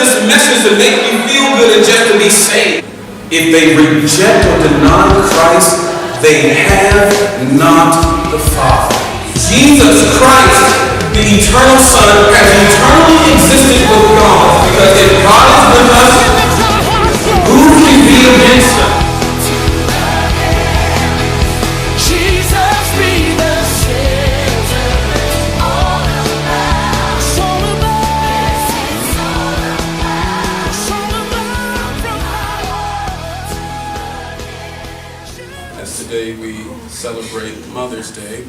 this message to make you feel good and just to be saved. If they reject or deny Christ, they have not the Father. Jesus Christ, the eternal Son, has eternally existed with God, because if God is with us, who can be against us? Today we celebrate Mother's Day,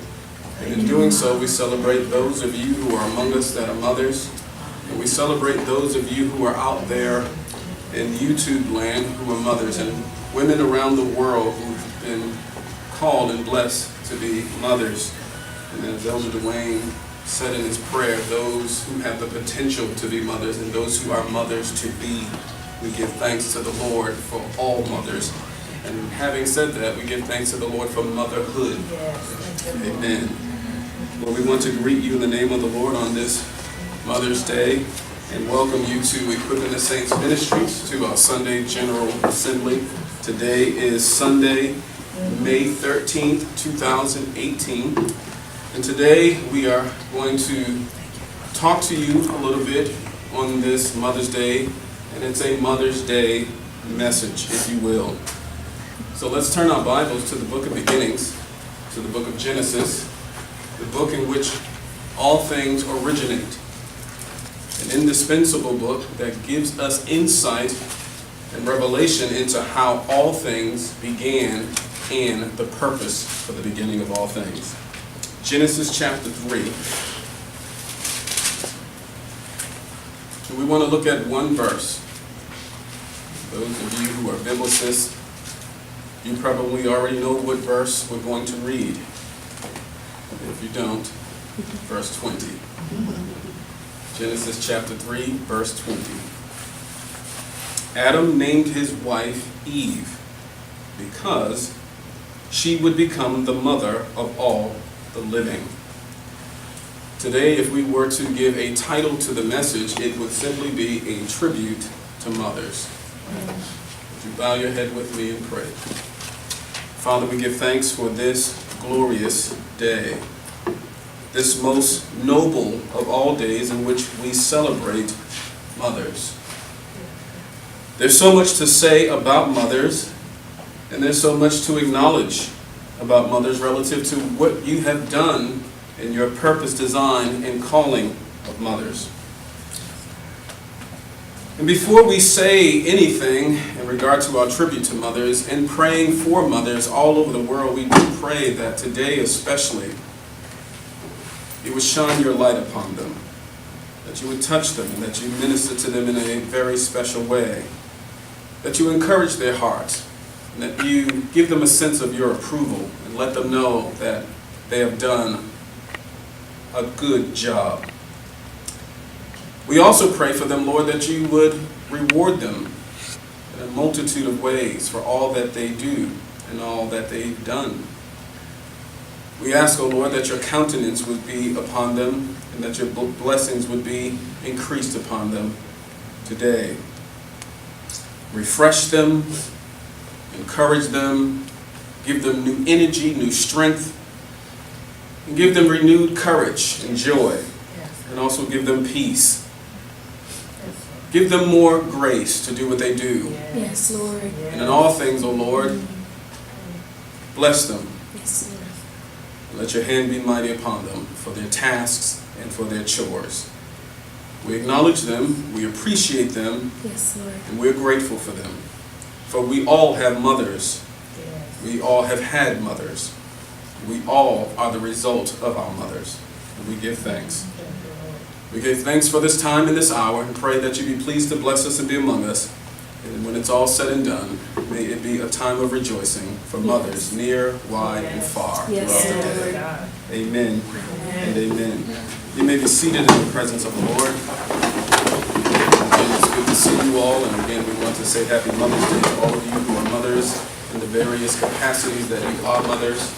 and in doing so we celebrate those of you who are among us that are mothers, and we celebrate those of you who are out there in YouTube land who are mothers, and women around the world who've been called and blessed to be mothers. And as Elder Dwayne said in his prayer, those who have the potential to be mothers and those who are mothers to be, we give thanks to the Lord for all mothers. And having said that, we give thanks to the Lord for motherhood. Yes. Amen. Well, we want to greet you in the name of the Lord on this Mother's Day and welcome you to Equipping the Saints Ministries, to our Sunday General Assembly. Today is Sunday, May 13th, 2018. And today we are going to talk to you a little bit on this Mother's Day, and it's a Mother's Day message, if you will. So let's turn our Bibles to the book of beginnings, to the book of Genesis, the book in which all things originate. An indispensable book that gives us insight and revelation into how all things began and the purpose for the beginning of all things. Genesis chapter 3. And we want to look at one verse. Those of you who are biblicists, you probably already know what verse we're going to read. If you don't, verse 20. Genesis chapter 3, verse 20. Adam named his wife Eve because she would become the mother of all the living. Today, if we were to give a title to the message, it would simply be a tribute to mothers. Would you bow your head with me and pray? Father, we give thanks for this glorious day, this most noble of all days in which we celebrate mothers. There's so much to say about mothers, and there's so much to acknowledge about mothers relative to what you have done in your purpose, design, and calling of mothers. And before we say anything in regard to our tribute to mothers and praying for mothers all over the world, we do pray that today especially, you would shine your light upon them, that you would touch them, and that you minister to them in a very special way, that you encourage their hearts, and that you give them a sense of your approval and let them know that they have done a good job. We also pray for them, Lord, that you would reward them in a multitude of ways for all that they do and all that they've done. We ask, O Lord, that your countenance would be upon them and that your blessings would be increased upon them today. Refresh them, encourage them, give them new energy, new strength, and give them renewed courage and joy, and also give them peace. Give them more grace to do what they do. Yes, Lord. And in all things, O Lord, bless them. Yes, Lord. And let your hand be mighty upon them for their tasks and for their chores. We acknowledge them, we appreciate them, yes, Lord, and we're grateful for them. For we all have mothers. Yes. We all have had mothers. We all are the result of our mothers. And we give thanks. We give thanks for this time and this hour and pray that you be pleased to bless us and be among us. And when it's all said and done, may it be a time of rejoicing for mothers near, wide, and far yes, throughout the day. Amen and amen. You may be seated in the presence of the Lord. Again, it's good to see you all. And again, we want to say Happy Mother's Day to all of you who are mothers in the various capacities that you are mothers,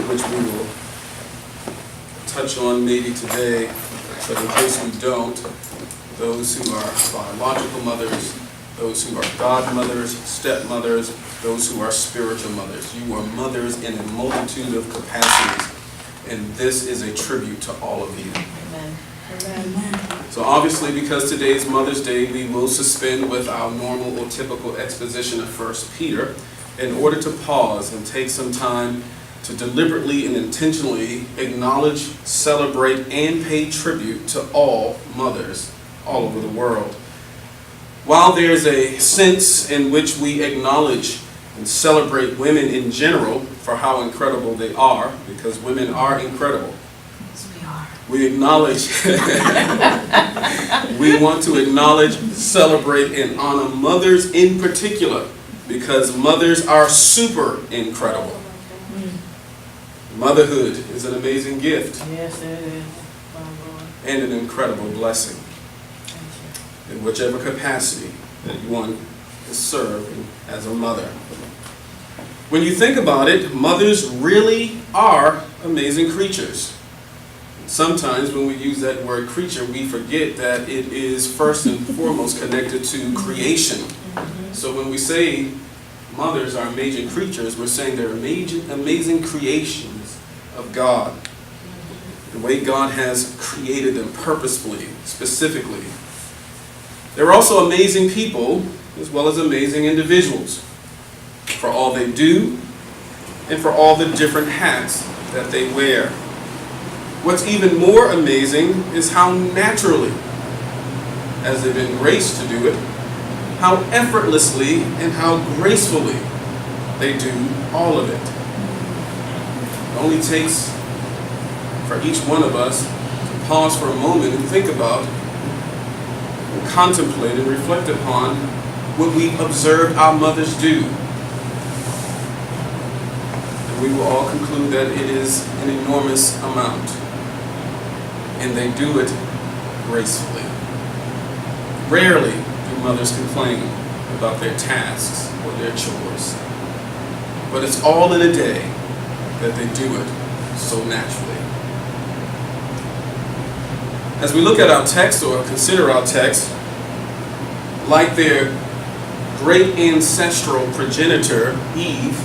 which we will touch on maybe today. But in case we don't, those who are biological mothers, those who are godmothers, stepmothers, those who are spiritual mothers. You are mothers in a multitude of capacities, and this is a tribute to all of you. Amen. Amen. So obviously, because today is Mother's Day, we will suspend with our normal or typical exposition of 1 Peter in order to pause and take some time to deliberately and intentionally acknowledge, celebrate, and pay tribute to all mothers all over the world. While there's a sense in which we acknowledge and celebrate women in general for how incredible they are, because women are incredible, Yes, we are. we acknowledge, we want to acknowledge, celebrate, and honor mothers in particular, because mothers are super incredible. Motherhood is an amazing gift Yes, it is. My Lord. and an incredible blessing Thank in whichever capacity that one is serving as a mother. When you think about it, mothers really are amazing creatures. Sometimes when we use that word creature, we forget that it is first and foremost connected to creation. So when we say mothers are amazing creatures, we're saying they're amazing creations of God. The way God has created them purposefully, specifically. They're also amazing people, as well as amazing individuals, for all they do and for all the different hats that they wear. What's even more amazing is how naturally, as they've been graced to do it, how effortlessly and how gracefully they do all of it. It only takes for each one of us to pause for a moment and think about, and contemplate and reflect upon what we've observed our mothers do. And we will all conclude that it is an enormous amount. And they do it gracefully. Rarely do mothers complain about their tasks or their chores. But it's all in a day that they do it so naturally. As we look at our text or consider our text, like their great ancestral progenitor, Eve,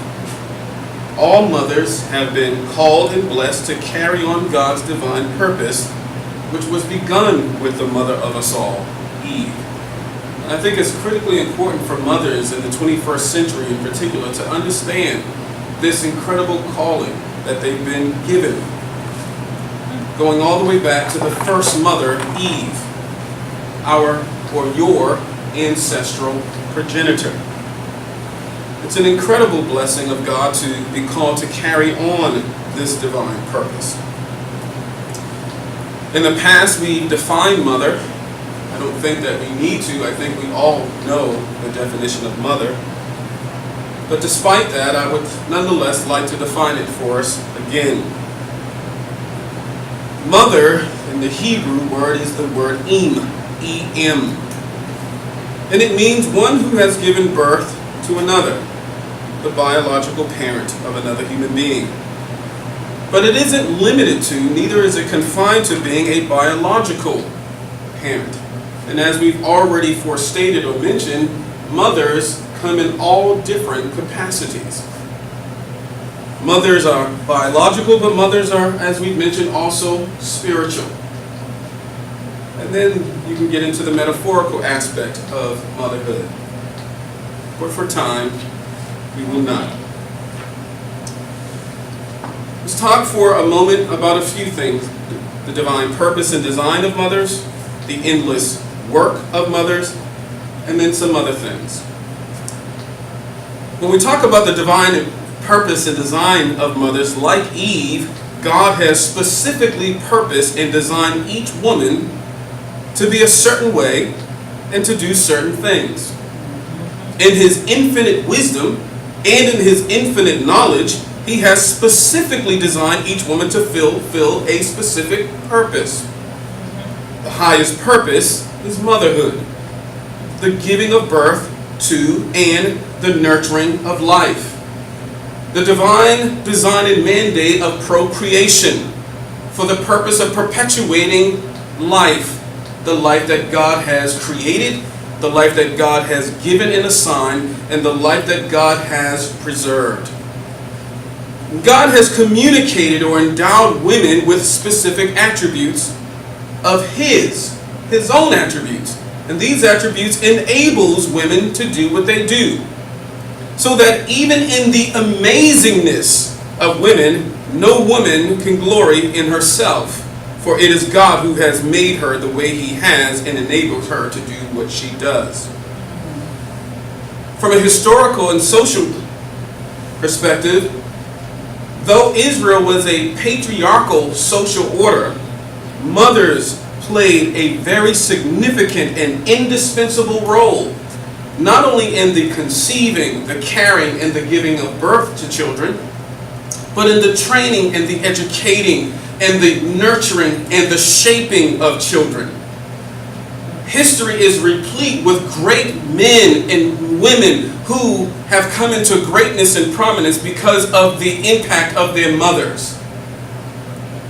all mothers have been called and blessed to carry on God's divine purpose, which was begun with the mother of us all, Eve. And I think it's critically important for mothers in the 21st century in particular to understand this incredible calling that they've been given, going all the way back to the first mother, Eve, your ancestral progenitor. It's an incredible blessing of God to be called to carry on this divine purpose. In the past, we defined mother. I don't think that we need to. I think we all know the definition of mother. But despite that, I would nonetheless like to define it for us again. Mother in the Hebrew word is the word em, E-M. And it means one who has given birth to another, the biological parent of another human being. But it isn't limited to, neither is it confined to being a biological parent. And as we've already forestated or mentioned, mothers come in all different capacities. Mothers are biological, but mothers are, as we've mentioned, also spiritual. And then you can get into the metaphorical aspect of motherhood. But for time, we will not. Let's talk for a moment about a few things. The divine purpose and design of mothers, the endless work of mothers, and then some other things. When we talk about the divine purpose and design of mothers, like Eve, God has specifically purposed and designed each woman to be a certain way and to do certain things. In His infinite wisdom and in His infinite knowledge, He has specifically designed each woman to fulfill a specific purpose. The highest purpose is motherhood, the giving of birth to and the nurturing of life. The divine design and mandate of procreation for the purpose of perpetuating life the life that God has created, the life that God has given and assigned, and the life that God has preserved. God has communicated or endowed women with specific attributes of His own attributes. And these attributes enables women to do what they do. So that even in the amazingness of women, no woman can glory in herself. For it is God who has made her the way He has and enabled her to do what she does. From a historical and social perspective, though Israel was a patriarchal social order, mothers played a very significant and indispensable role, not only in the conceiving, the carrying, and the giving of birth to children, but in the training and the educating and the nurturing and the shaping of children. History is replete with great men and women who have come into greatness and prominence because of the impact of their mothers.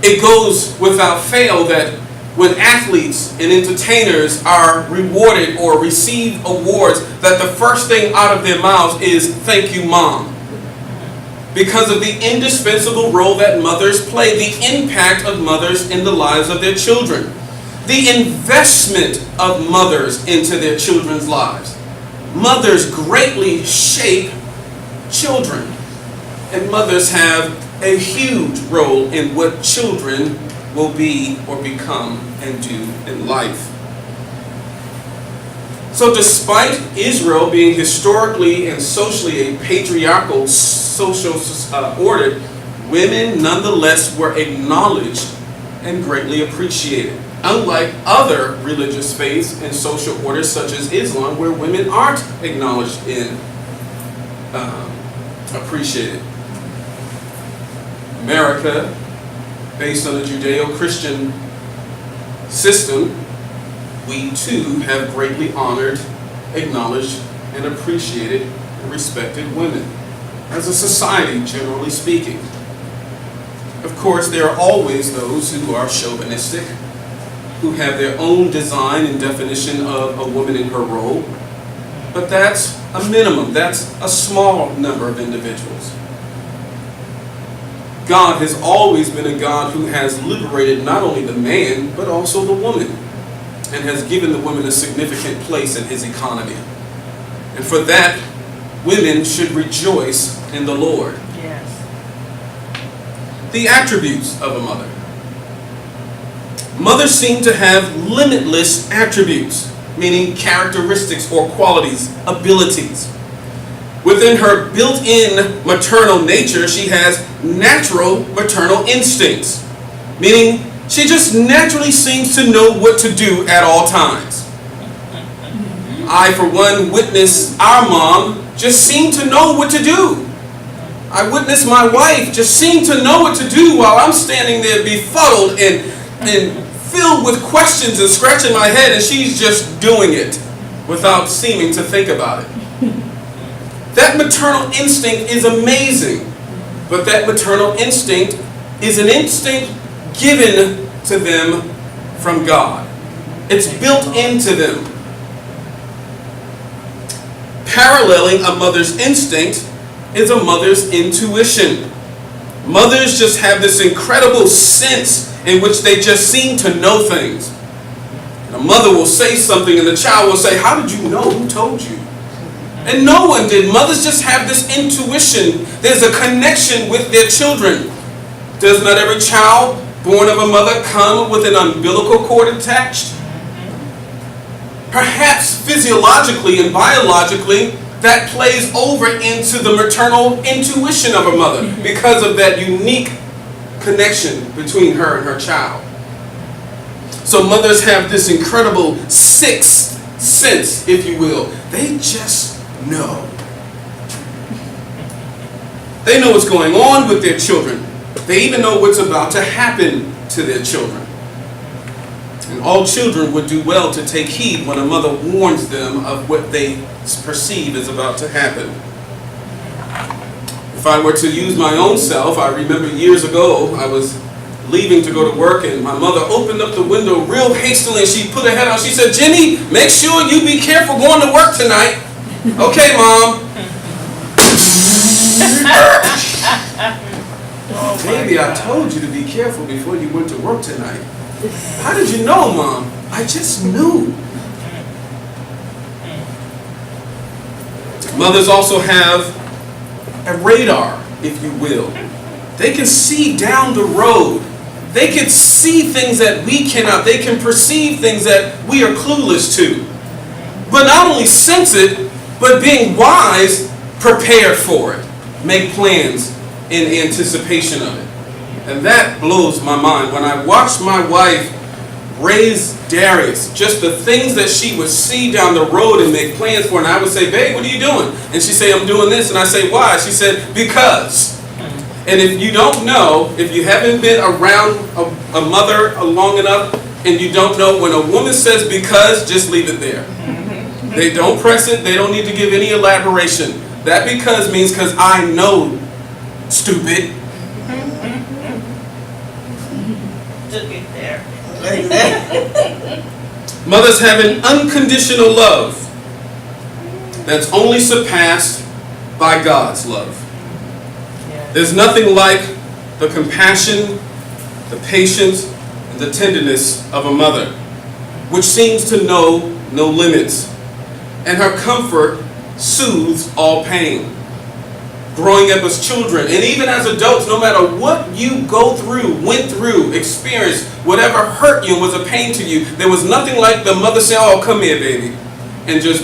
It goes without fail that when athletes and entertainers are rewarded or receive awards, that the first thing out of their mouths is, "Thank you, Mom." Because of the indispensable role that mothers play, the impact of mothers in the lives of their children, the investment of mothers into their children's lives. Mothers greatly shape children, and mothers have a huge role in what children will be or become and do in life. So despite Israel being historically and socially a patriarchal social order, women nonetheless were acknowledged and greatly appreciated. Unlike other religious faiths and social orders such as Islam, where women aren't acknowledged and appreciated. America, based on the Judeo-Christian system, we too have greatly honored, acknowledged, and appreciated and respected women as a society, generally speaking. Of course, there are always those who are chauvinistic, who have their own design and definition of a woman in her role, but that's a minimum, that's a small number of individuals. God has always been a God who has liberated not only the man, but also the woman, and has given the woman a significant place in His economy. And for that, women should rejoice in the Lord. Yes. The attributes of a mother. Mothers seem to have limitless attributes, meaning characteristics or qualities, abilities. Within her built-in maternal nature, she has natural maternal instincts, meaning she just naturally seems to know what to do at all times. I, for one, witnessed our mom just seem to know what to do. I witnessed my wife just seem to know what to do while I'm standing there befuddled and filled with questions and scratching my head, and she's just doing it without seeming to think about it. That maternal instinct is amazing, but that maternal instinct is an instinct given to them from God. It's built into them. Paralleling a mother's instinct is a mother's intuition. Mothers just have this incredible sense in which they just seem to know things. And a mother will say something and the child will say, "How did you know? Who told you?" And no one did. Mothers just have this intuition. There's a connection with their children. Does not every child born of a mother come with an umbilical cord attached? Perhaps physiologically and biologically, that plays over into the maternal intuition of a mother because of that unique connection between her and her child. So mothers have this incredible sixth sense, if you will. They just know. They know what's going on with their children. They even know what's about to happen to their children. And all children would do well to take heed when a mother warns them of what they perceive is about to happen. If I were to use my own self, I remember years ago I was leaving to go to work, and my mother opened up the window real hastily, and she put her head out. She said, "Jimmy, make sure you be careful going to work tonight." "Okay, Mom." "Baby, I told you to be careful before you went to work tonight." "How did you know, Mom?" "I just knew." Mothers also have a radar, if you will. They can see down the road. They can see things that we cannot. They can perceive things that we are clueless to. But not only sense it, but being wise, prepare for it. Make plans in anticipation of it. And that blows my mind. When I watched my wife raise Darius, just the things that she would see down the road and make plans for, and I would say, "Babe, what are you doing?" And she'd say, "I'm doing this." And I say, "Why?" She said, "Because." And if you don't know, if you haven't been around a mother long enough, and you don't know, when a woman says "because," just leave it there. They don't press it. They don't need to give any elaboration. That "because" means "because I know, stupid." Took it there. Mothers have an unconditional love that's only surpassed by God's love. There's nothing like the compassion, the patience, and the tenderness of a mother, which seems to know no limits. And her comfort soothes all pain. Growing up as children, and even as adults, no matter what you go through, went through, experienced, whatever hurt you and was a pain to you, there was nothing like the mother saying, "Oh, come here, baby," and just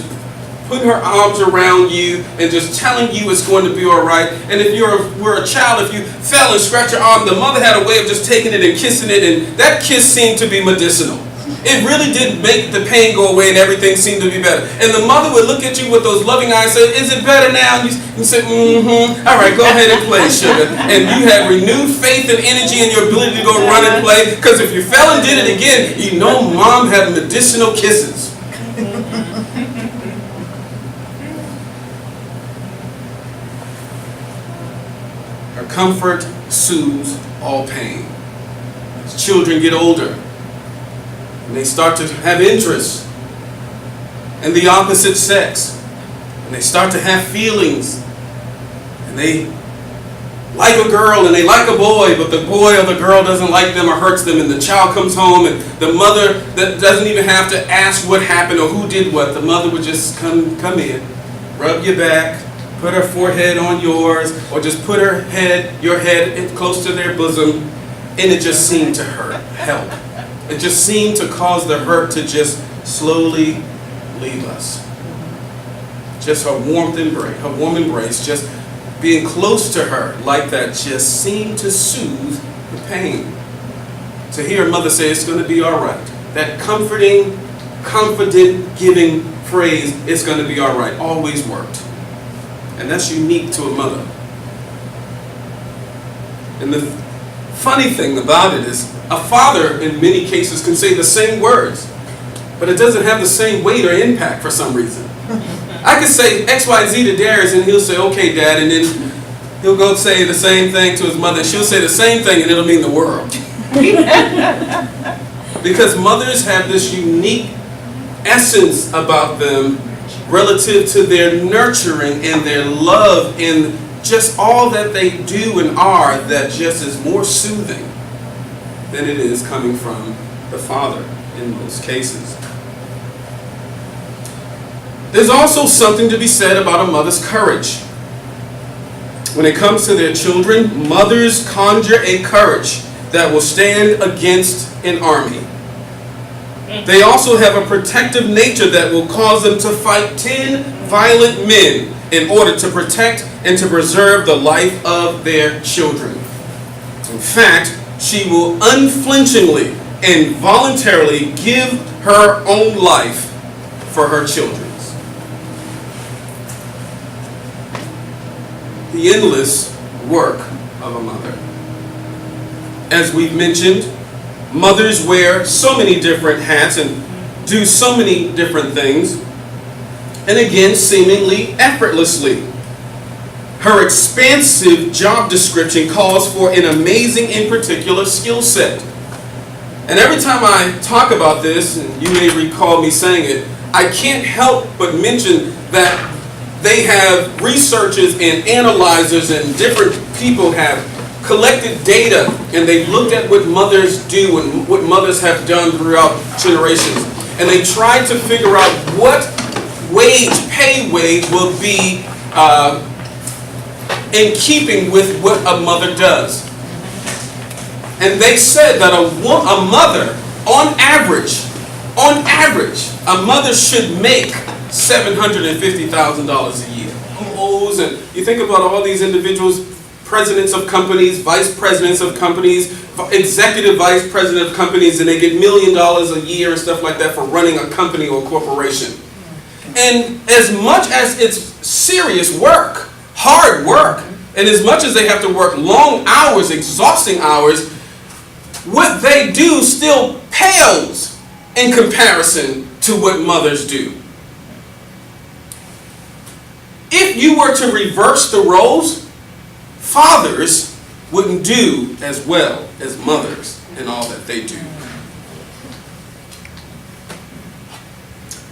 putting her arms around you and just telling you it's going to be all right. And if were a child, if you fell and scratched your arm, the mother had a way of just taking it and kissing it, and that kiss seemed to be medicinal. It really did make the pain go away and everything seemed to be better. And the mother would look at you with those loving eyes and say, "Is it better now?" And you say, "Mm-hmm. All right, go ahead and play, sugar." And you had renewed faith and energy in your ability to go run and play, because if you fell and did it again, you know Mom had medicinal kisses. Her comfort soothes all pain. As children get older, and they start to have interests in the opposite sex, and they start to have feelings, and they like a girl and they like a boy, but the boy or the girl doesn't like them or hurts them, and the child comes home, and the mother that doesn't even have to ask what happened or who did what. The mother would just come in, rub your back, put her forehead on yours, or just put your head close to their bosom, and it just seemed to help. It just seemed to cause the hurt to just slowly leave us. Just her warm embrace, just being close to her like that just seemed to soothe the pain. To hear a mother say it's going to be all right, that comforting, confident giving phrase, "it's going to be all right," always worked. And that's unique to a mother. And the funny thing about it is, a father in many cases can say the same words, but it doesn't have the same weight or impact for some reason. I could say XYZ to Darius, and he'll say, "Okay, Dad," and then he'll go say the same thing to his mother, and she'll say the same thing, and it'll mean the world. Because mothers have this unique essence about them relative to their nurturing and their love and just all that they do and are, that just is more soothing than it is coming from the father in most cases. There's also something to be said about a mother's courage. When it comes to their children, mothers conjure a courage that will stand against an army. They also have a protective nature that will cause them to fight 10 violent men in order to protect and to preserve the life of their children. In fact, she will unflinchingly and voluntarily give her own life for her children's. The endless work of a mother. As we've mentioned, mothers wear so many different hats and do so many different things, and again, seemingly effortlessly. Her expansive job description calls for an amazing in particular skill set. And every time I talk about this, and you may recall me saying it, I can't help but mention that they have researchers and analyzers and different people have collected data, and they've looked at what mothers do and what mothers have done throughout generations. And they tried to figure out what pay wage will be in keeping with what a mother does. And they said that a mother, on average, a mother should make $750,000 a year. And you think about all these individuals, presidents of companies, vice presidents of companies, executive vice president of companies, and they get $1 million a year and stuff like that for running a company or corporation. And as much as it's serious work, hard work, and as much as they have to work long hours, exhausting hours, what they do still pales in comparison to what mothers do. If you were to reverse the roles, fathers wouldn't do as well as mothers in all that they do.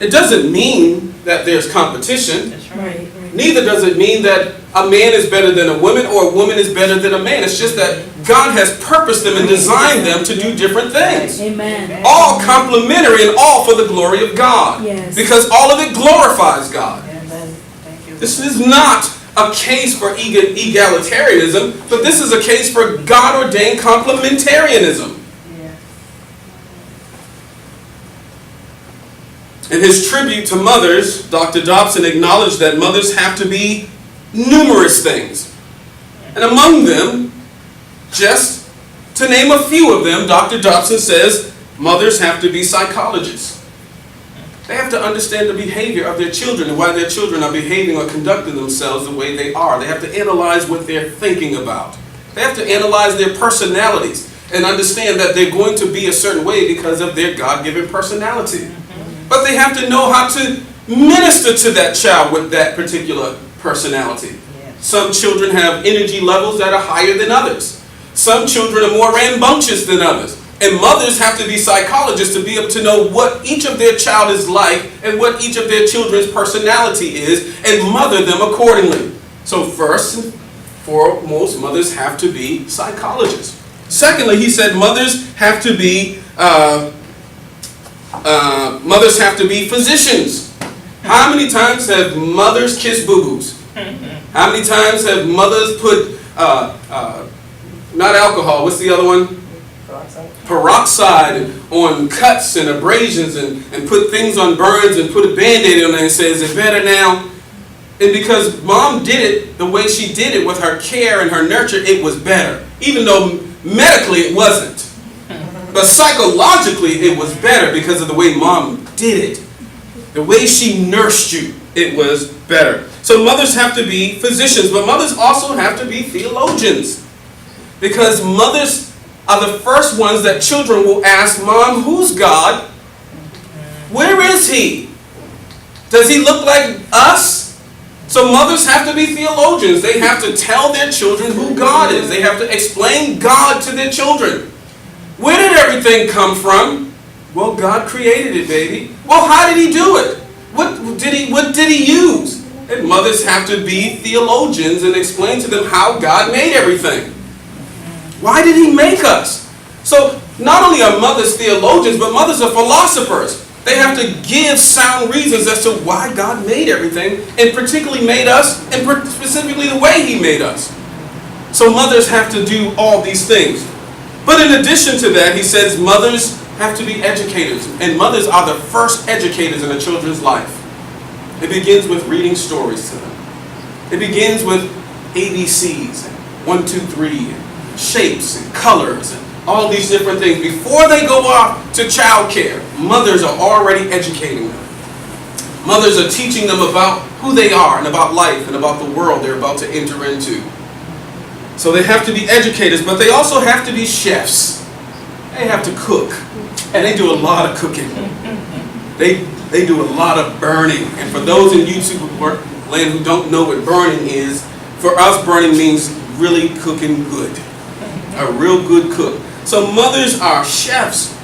It doesn't mean that there's competition. That's right. Neither does it mean that a man is better than a woman or a woman is better than a man. It's just that God has purposed them and designed them to do different things. Amen. All complementary and all for the glory of God. Yes. Because all of it glorifies God. Amen. Thank you. This is not a case for egalitarianism, but this is a case for God-ordained complementarianism. Yeah. In his tribute to mothers, Dr. Dobson acknowledged that mothers have to be numerous things. And among them, just to name a few of them, Dr. Dobson says mothers have to be psychologists. They have to understand the behavior of their children and why their children are behaving or conducting themselves the way they are. They have to analyze what they're thinking about. They have to analyze their personalities and understand that they're going to be a certain way because of their God-given personality. But they have to know how to minister to that child with that particular personality. Some children have energy levels that are higher than others. Some children are more rambunctious than others. And mothers have to be psychologists to be able to know what each of their child is like and what each of their children's personality is and mother them accordingly. So first and foremost, mothers have to be psychologists. Secondly, he said mothers have to be physicians. How many times have mothers kissed boo-boos? How many times have mothers put, not alcohol, what's the other one? Peroxide on cuts and abrasions and put things on burns and put a Band-Aid on it and say, is it better now? And because mom did it the way she did it with her care and her nurture, it was better. Even though medically it wasn't. But psychologically it was better because of the way mom did it. The way she nursed you, it was better. So mothers have to be physicians, but mothers also have to be theologians. Because mothers are the first ones that children will ask, Mom, who's God? Where is He? Does He look like us? So mothers have to be theologians. They have to tell their children who God is. They have to explain God to their children. Where did everything come from? Well, God created it, baby. Well, how did He do it? What did He use? And mothers have to be theologians and explain to them how God made everything. Why did He make us? So not only are mothers theologians, but mothers are philosophers. They have to give sound reasons as to why God made everything, and particularly made us, and specifically the way He made us. So mothers have to do all these things. But in addition to that, he says mothers have to be educators, and mothers are the first educators in a children's life. It begins with reading stories to them. It begins with ABCs, 1, 2, 3, shapes and colors and all these different things. Before they go off to child care, mothers are already educating them. Mothers are teaching them about who they are and about life and about the world they're about to enter into. So they have to be educators, but they also have to be chefs. They have to cook, and they do a lot of cooking. They do a lot of burning. And for those in YouTube land who don't know what burning is, For us, burning means really cooking good. A real good cook. So mothers are chefs.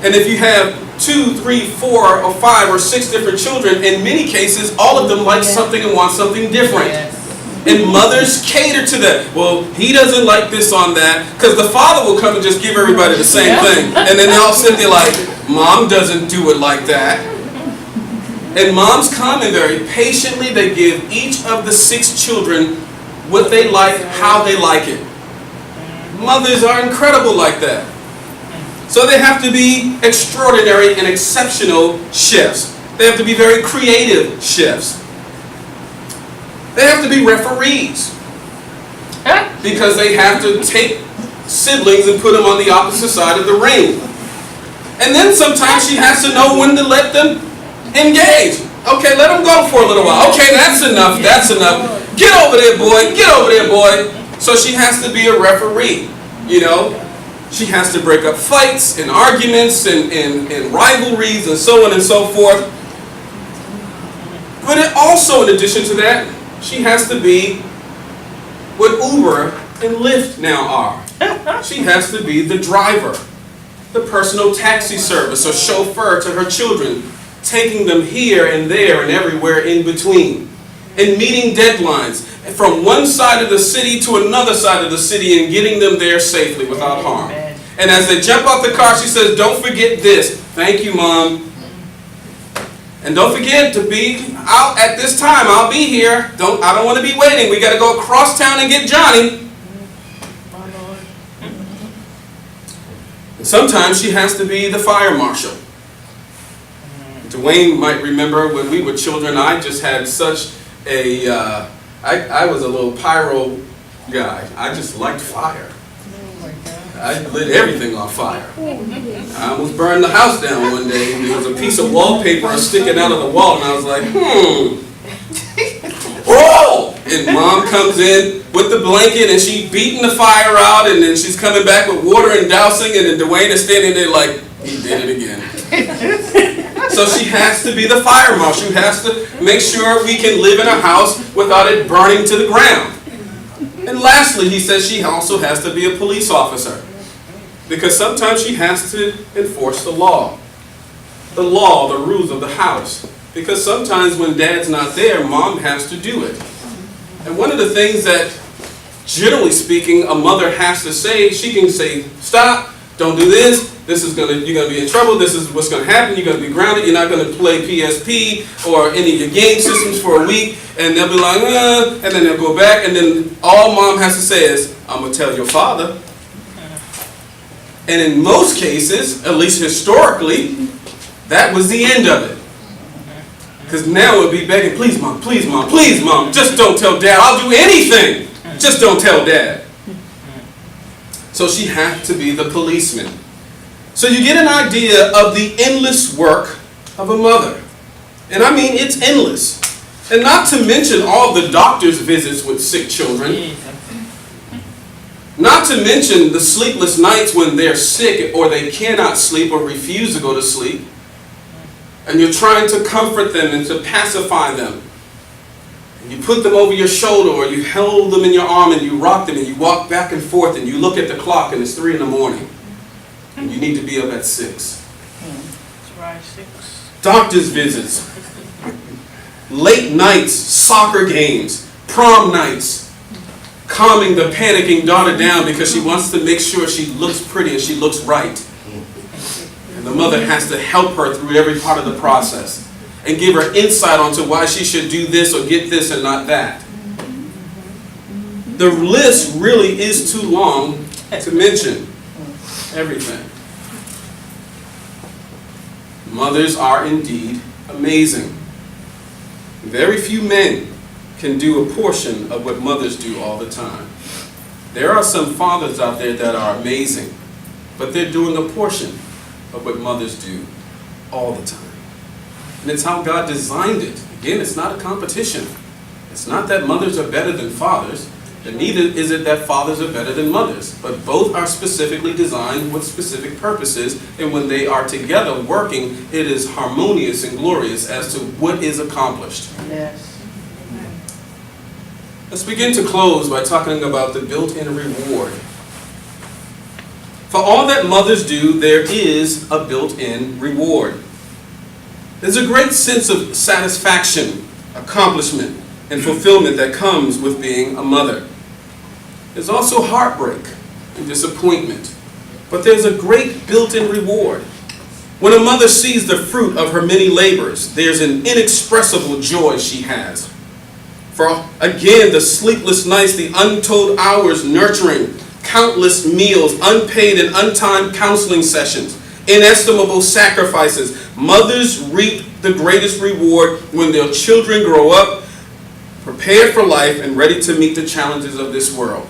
And if you have 2, 3, 4, or 5, or 6 different children, in many cases, all of them like something and want something different. Yes. And mothers cater to that. Well, he doesn't like this on that, because the father will come and just give everybody the same thing. And then they all sit there like, Mom doesn't do it like that. And moms come and very patiently, they give each of the 6 children what they like, how they like it. Mothers are incredible like that. So they have to be extraordinary and exceptional chefs. They have to be very creative chefs. They have to be referees. Because they have to take siblings and put them on the opposite side of the ring. And then sometimes she has to know when to let them engage. Okay, let them go for a little while. Okay, that's enough, that's enough. Get over there, boy, get over there, boy. So she has to be a referee, you know. She has to break up fights and arguments and rivalries and so on and so forth. But it also, in addition to that, she has to be what Uber and Lyft now are. She has to be the driver, the personal taxi service or chauffeur to her children, taking them here and there and everywhere in between, and meeting deadlines from one side of the city to another side of the city and getting them there safely without harm. And as they jump out the car, she says, don't forget this. Thank you, Mom. And don't forget to be out at this time. I'll be here. I don't want to be waiting. We got to go across town and get Johnny. And sometimes she has to be the fire marshal. Dwayne might remember when we were children, I just had such a, I was a little pyro guy. I just liked fire. I lit everything on fire. I almost burned the house down one day. There was a piece of wallpaper sticking out of the wall, and I was like, oh! And Mom comes in with the blanket, and she's beating the fire out, and then she's coming back with water and dousing, and then Dwayne is standing there like, he did it again. So she has to be the fire marshal. She has to make sure we can live in a house without it burning to the ground. And lastly, he says she also has to be a police officer, because sometimes she has to enforce the law, the rules of the house. Because sometimes when Dad's not there, Mom has to do it. And one of the things that, generally speaking, a mother has to say, she can say, stop, don't do this, you're going to be in trouble, this is what's going to happen, you're going to be grounded, you're not going to play PSP or any of your game systems for a week, and they'll be like, and then they'll go back, and then all Mom has to say is, I'm going to tell your father. And in most cases, at least historically, that was the end of it. Because now it would be begging, please Mom, please Mom, please Mom, just don't tell Dad, I'll do anything, just don't tell Dad. So she had to be the policeman. So you get an idea of the endless work of a mother. And I mean, it's endless. And not to mention all the doctor's visits with sick children. Not to mention the sleepless nights when they're sick or they cannot sleep or refuse to go to sleep. And you're trying to comfort them and to pacify them. And you put them over your shoulder or you hold them in your arm and you rock them and you walk back and forth and you look at the clock and it's 3 in the morning. And you need to be up at 6. That's right, 6. Doctor's visits. Late nights, soccer games, prom nights. Calming the panicking daughter down because she wants to make sure she looks pretty and she looks right. And the mother has to help her through every part of the process and give her insight onto why she should do this or get this and not that. The list really is too long to mention everything. Mothers are indeed amazing. Very few men can do a portion of what mothers do all the time. There are some fathers out there that are amazing, but they're doing a portion of what mothers do all the time. And it's how God designed it. Again, it's not a competition. It's not that mothers are better than fathers, and neither is it that fathers are better than mothers. But both are specifically designed with specific purposes, and when they are together working, it is harmonious and glorious as to what is accomplished. Yes. Let's begin to close by talking about the built-in reward. For all that mothers do, there is a built-in reward. There's a great sense of satisfaction, accomplishment, and fulfillment that comes with being a mother. There's also heartbreak and disappointment, but there's a great built-in reward. When a mother sees the fruit of her many labors, there's an inexpressible joy she has. For again, the sleepless nights, the untold hours nurturing, countless meals, unpaid and untimed counseling sessions, inestimable sacrifices, mothers reap the greatest reward when their children grow up, prepared for life and ready to meet the challenges of this world.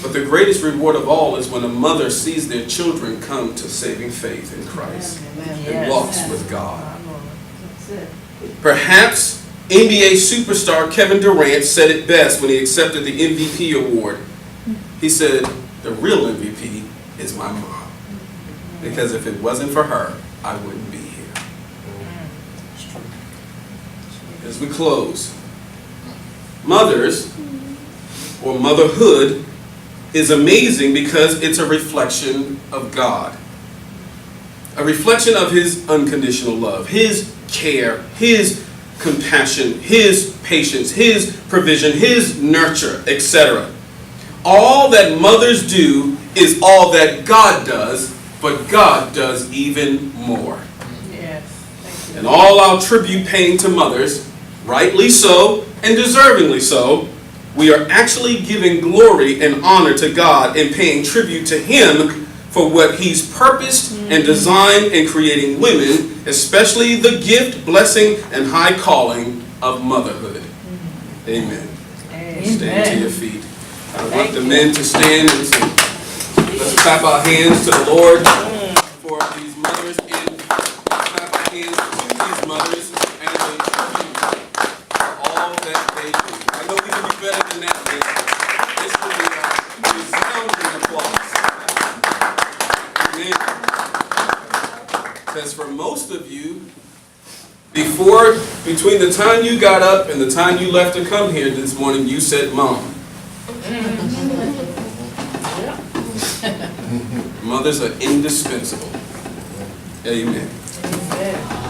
But the greatest reward of all is when a mother sees their children come to saving faith in Christ and walks with God. Perhaps NBA superstar Kevin Durant said it best when he accepted the MVP award. He said, "The real MVP is my mom. Because if it wasn't for her, I wouldn't be here." As we close, mothers, or motherhood, is amazing because it's a reflection of God. A reflection of His unconditional love, His care, His compassion, His patience, His provision, His nurture, etc. All that mothers do is all that God does, but God does even more. Yes. Thank you. And all our tribute paying to mothers, rightly so and deservingly so, we are actually giving glory and honor to God and paying tribute to Him for what He's purposed and designed in creating women, especially the gift, blessing, and high calling of motherhood. Amen. Stand to your feet. I want the men to stand and sing. Let's clap our hands to the Lord for these mothers and clap our hands to these mothers and a tribute for all that they do. I know we can be better than that, man. This will be a resounding applause. Amen. Because for most of you, between the time you got up and the time you left to come here this morning, you said Mom. Mothers are indispensable. Amen. Amen.